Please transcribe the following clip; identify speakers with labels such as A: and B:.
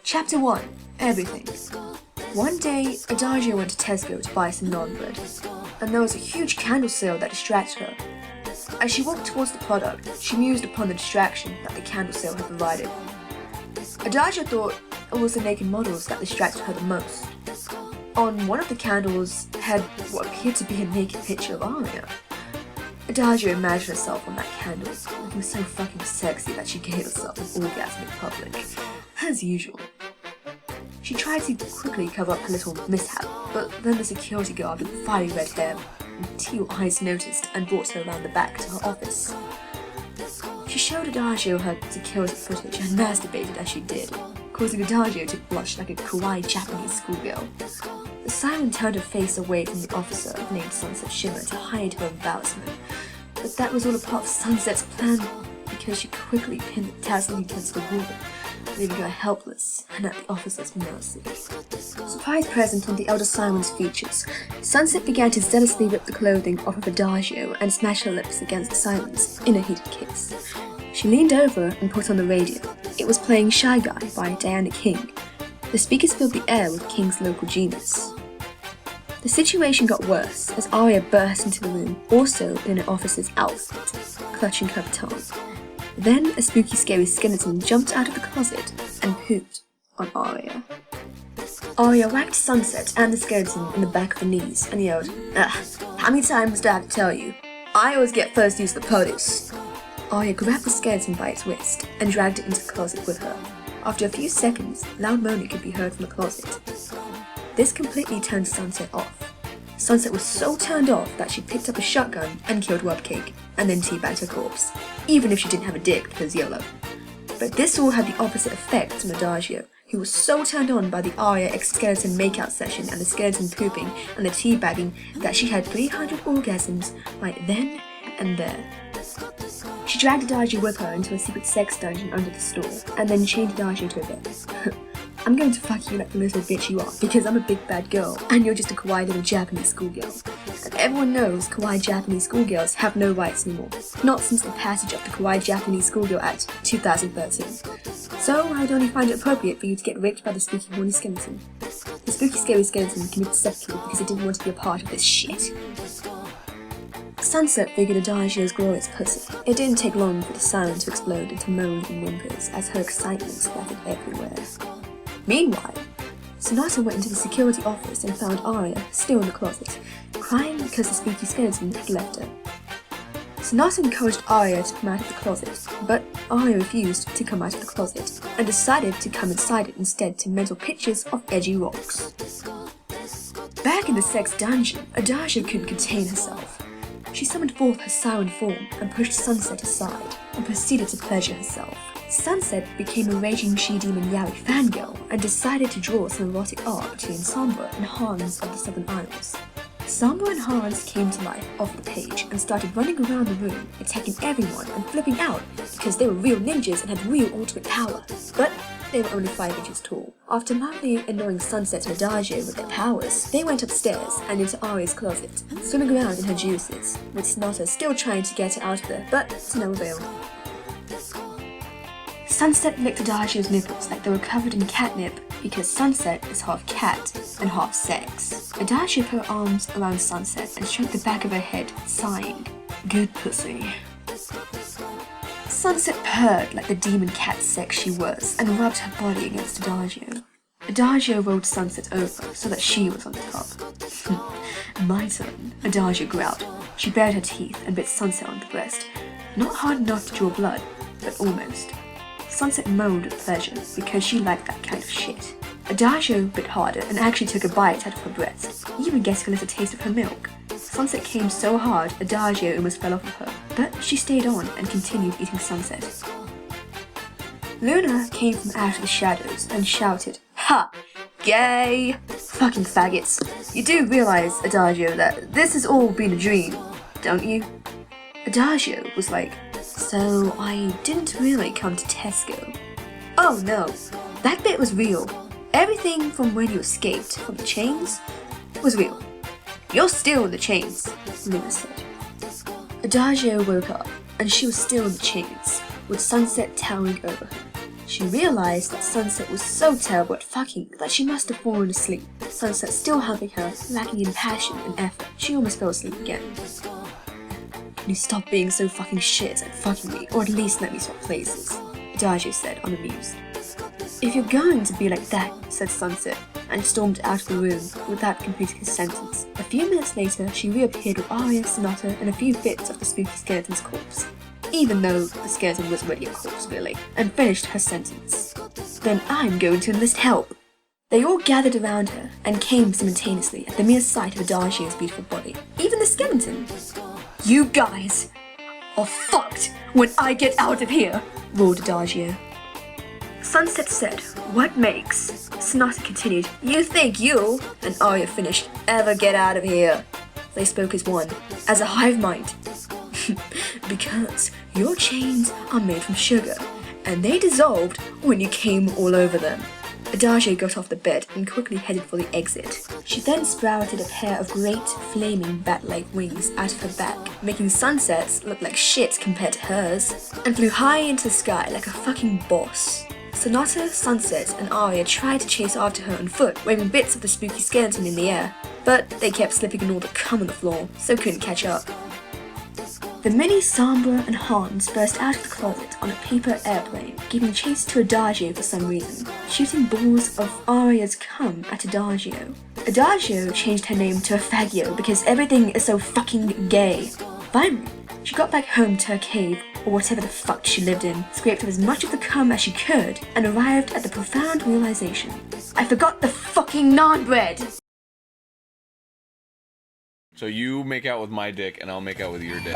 A: Chapter 1. Everything. One day, Adagio went to Tesco to buy some naan bread, and there was a huge candle sale that distracted her. As she walked towards the product, she mused upon the distraction that the candle sale had provided. Adagio thought it was the naked models that distracted her the most. On one of the candles had what appeared to be a naked picture of Aria. Adagio imagined herself on that candle, looking so fucking sexy that she gave herself an orgasm in public, as usual. She tried to quickly cover up her little mishap, but then the security guard with fiery red hair and teal eyes noticed and brought her around the back to her office. She showed Adagio her security footage and masturbated as she did, causing Adagio to blush like a kawaii Japanese schoolgirl. The siren turned her face away from the officer named Sunset Shimmer to hide her embarrassment, but that was all a part of Sunset's plan because she quickly pinned the tassel against the wall, leaving her helpless and at the officer's mercy. Surprise present on the elder siren's features, Sunset began to zealously rip the clothing off of Adagio and smash her lips against the siren's in a heated kiss. She leaned over and put on the radio. It was playing Shy Guy by Diana King. The speakers filled the air with King's local genius. The situation got worse as Aria burst into the room, also in an officer's outfit, clutching her baton. Then a spooky scary skeleton jumped out of the closet and pooped on Aria. Aria whacked Sunset and the skeleton in the back of the knees and yelled, how many times do I have to tell you? I always get first use of the produce. Aria grabbed the skeleton by its wrist and dragged it into the closet with her. After a few seconds, loud moaning could be heard from the closet. This completely turned Sunset off. Sunset was so turned off that she picked up a shotgun and killed Webcake, and then teabagged her corpse, even if she didn't have a dick because YOLO. But this all had the opposite effect on Adagio, who was so turned on by the Aria ex-skeleton makeout session and the skeleton pooping and the teabagging that she had 300 orgasms right then and there. She dragged Adagio with her into a secret sex dungeon under the store, and then chained Adagio to a bed. I'm going to fuck you like the little bitch you are, because I'm a big bad girl, and you're just a kawaii little Japanese schoolgirl. And everyone knows kawaii Japanese schoolgirls have no rights anymore. Not since the passage of the Kawaii Japanese Schoolgirl Act 2013. So I would only find it appropriate for you to get raped by the spooky horny skeleton. The spooky scary skeleton committed seppuku because it didn't want to be a part of this shit. Sunset figured Adagio's glorious pussy. It didn't take long for the siren to explode into moans and whimpers as her excitement scattered everywhere. Meanwhile, Sonata went into the security office and found Aria still in the closet, crying because the spooky skeleton had left her. Sonata encouraged Aria to come out of the closet, but Aria refused to come out of the closet and decided to come inside it instead to mental pictures of edgy rocks. Back in the sex dungeon, Adagio couldn't contain herself. She summoned forth her siren form and pushed Sunset aside and proceeded to pleasure herself. Sunset became a raging she-demon yaoi fangirl and decided to draw some erotic art between Samba and Hans of the Southern Isles. Samba and Hans came to life off the page and started running around the room, attacking everyone and flipping out because they were real ninjas and had real ultimate power. But they were only 5 inches tall. After mildly annoying Sunset and Adagio with their powers, they went upstairs and into Aria's closet, swimming around in her juices, with Sonata still trying to get her out of there, but to no avail. Sunset licked Adagio's nipples like they were covered in catnip because Sunset is half cat and half sex. Adagio put her arms around Sunset and stroked the back of her head, sighing, "Good pussy." Sunset purred like the demon cat sex she was and rubbed her body against Adagio. Adagio rolled Sunset over so that she was on top. "My turn," Adagio growled. She bared her teeth and bit Sunset on the breast. Not hard enough to draw blood, but almost. Sunset moaned with pleasure because she liked that kind of shit. Adagio bit harder and actually took a bite out of her breast, even getting a little taste of her milk. Sunset came so hard, Adagio almost fell off of her, but she stayed on and continued eating Sunset. Luna came from out of the shadows and shouted, "Ha! Gay! Fucking faggots! You do realize, Adagio, that this has all been a dream, don't you?" Adagio was like, "So I didn't really come to Tesco." "Oh no, that bit was real. Everything from when you escaped from the chains was real. You're still in the chains," Luna said. Adagio woke up, and she was still in the chains, with Sunset towering over her. She realized that Sunset was so terrible at fucking that she must have fallen asleep. Sunset still hugging her, lacking in passion and effort. She almost fell asleep again. Can you stop being so fucking shit at fucking me, or at least let me swap places? Adagio said, unamused. If you're going to be like that, said Sunset, and stormed out of the room without completing his sentence. A few minutes later, she reappeared with Aria, Sonata, and a few bits of the spooky skeleton's corpse, even though the skeleton was already a corpse, really, and finished her sentence. Then I'm going to enlist help. They all gathered around her and came simultaneously at the mere sight of Adagio's beautiful body, even the skeleton. You guys are fucked when I get out of here, roared Adagio. Sunset said, what makes? Sonata continued, you think you, and Aria finished, ever get out of here? They spoke as one, as a hive mind. Because your chains are made from sugar, and they dissolved when you came all over them. Adagio got off the bed and quickly headed for the exit. She then sprouted a pair of great, flaming bat-like wings out of her back, making Sunset's look like shit compared to hers, and flew high into the sky like a fucking boss. Sonata, Sunset, and Aria tried to chase after her on foot, waving bits of the spooky skeleton in the air, but they kept slipping in all the cum on the floor, so couldn't catch up. The mini Sombra and Hans burst out of the closet on a paper airplane, giving chase to Adagio for some reason, shooting balls of Aria's cum at Adagio. Adagio changed her name to Afagio because everything is so fucking gay. Finally, she got back home to her cave, or whatever the fuck she lived in, scraped up as much of the cum as she could, and arrived at the profound realization. I forgot the fucking naan bread!
B: So you make out with my dick and I'll make out with your dick.